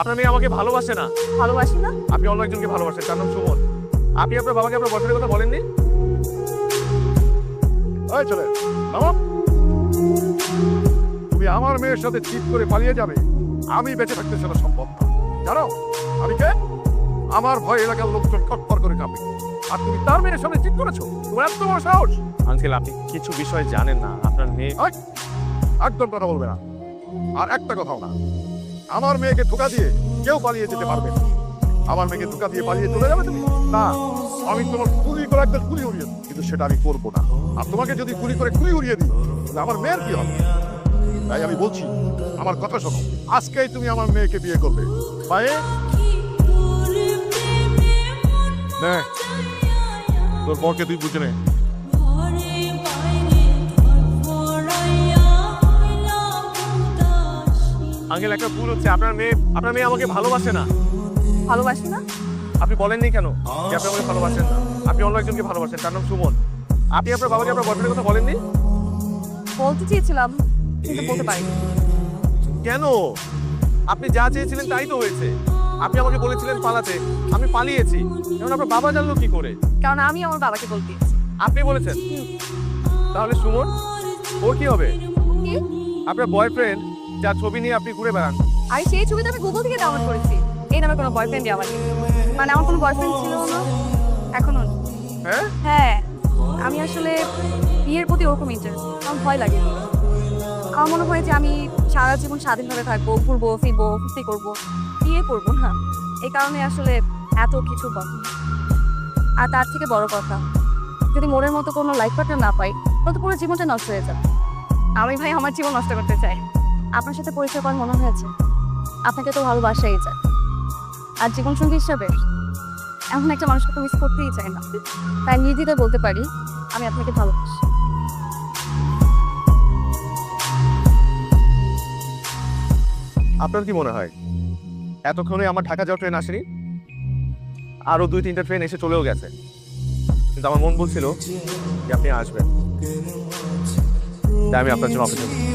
আপনার মেয়ে আমাকে ভালোবাসে না। ভালোবাসি না? আপনি অন্য একজনকে ভালোবাসেন, তার নাম সুমন। আপনি আপনার বাবাকে আপনার বয়ফ্রেন্ডের কথা বলেননি? এই চলে নামো। তুমি আমার মেয়ের সাথে চিট করে পালিয়ে যাবে, আমি বেঁচে থাকতে সেটা সম্ভব না। জানো আমি কে? আমার ভয় এলাকার লোকজন খটপর করে কাঁপে। আর তুমি তার মেয়ের সামনে চিট করেছো? তোমার এত বড় সাহস! আঙ্কেল, আপনি কিছু বিষয় জানেন না। আপনার মেয়ে এই, একদম কথা বলবে না। আর একটা কথাও না। আমার মেয়েকে ধোকা দিয়ে কেউ পালিয়ে যেতে পারবে না। আমার মেয়েকে ধোকা দিয়ে পালিয়ে চলে যাবে তুমি? না, আমি তোমার গুলি করে একদম গুলি উড়িয়ে দিই, কিন্তু সেটা আমি করবো না। আর তোমাকে যদি গুলি করে গুলি উড়িয়ে দিই তাহলে আমার মেয়ের কি হবে? তাই আমি বলছি, আমার কথা শোনো। আজকেই তুমি আমার মেয়েকে বিয়ে করবে। পায়ে নে, তোর বরকে তুই বুঝে নে। আঙ্কেল, একটা ভুল হচ্ছে। আপনার মেয়ে আমাকে ভালোবাসে না। ভালোবাসি না? আপনি বলেননি কেন যে আপনি আমাকে ভালোবাসেন না? আপনি অন্য একজনকে ভালোবাসেন, তার নাম সুমন। আপনি আপনার বাবাকে আপনার বয়ফ্রেন্ডের কথা বলেননি? বলতে চেয়েছিলাম কিন্তু বলতে পারিনি। কেন? আপনি যা চেয়েছিলেন তাই তো হয়েছে। আপনি আমাকে বলেছিলেন পালাতে, আমি পালিয়েছি। এখন আপনার বাবা জানলো কি করে? কারণ আমি আমার বাবাকে বলতে দিয়েছি। আপনি বলেছেন? তাহলে সুমন ওর কি হবে? কি? আপনার বয়ফ্রেন্ড যার ছবি নিয়ে আপনি ঘুরে বেড়ান। আর সেই ছবিটা আমি গুগল থেকে ডাউনলোড করেছি। এই নামে কোনো বয়ফ্রেন্ডই আমার নেই। মানে আমার কোনো বয়ফ্রেন্ড ছিল না, এখনো নেই। হ্যাঁ? হ্যাঁ, আমি আসলে বিয়ের প্রতি ওরকম ইন্টারেস্ট। আমার ভয় লাগে। আমার মনে হয় যে আমি সারা জীবন স্বাধীনভাবে থাকবো, ঘুরবো ফিরবো, ফুর্তি করবো, বিয়ে করবো না। এই কারণে আসলে এত কিছু কথা। আর তার থেকে বড় কথা, যদি মনের মতো কোনো লাইফ পার্টনার না পাই তাহলে তো পুরো জীবনটা নষ্ট হয়ে যাবে। আমি ভাই আমার জীবন নষ্ট করতে চাই। আপনার সাথে পরিচয় করার মনে হয়েছে আপনাকে তো ভালোবাসাই যায়। আর জীবনসঙ্গী হিসাবে এমন একটা মানুষকে তো মিস করতেই চাই না। তাই নির্দ্বিধায় বলতে পারি আমি আপনাকে ভালোবাসি। আপনার কি মনে হয় এতক্ষণে আমার ঢাকা যাওয়ার ট্রেন আসেনি? আরো 2-3টা ট্রেন এসে চলেও গেছে, কিন্তু আমার মন বলছিল যে আপনি আসবেন। তাই আমি আপনার জন্য অপেক্ষা করছি।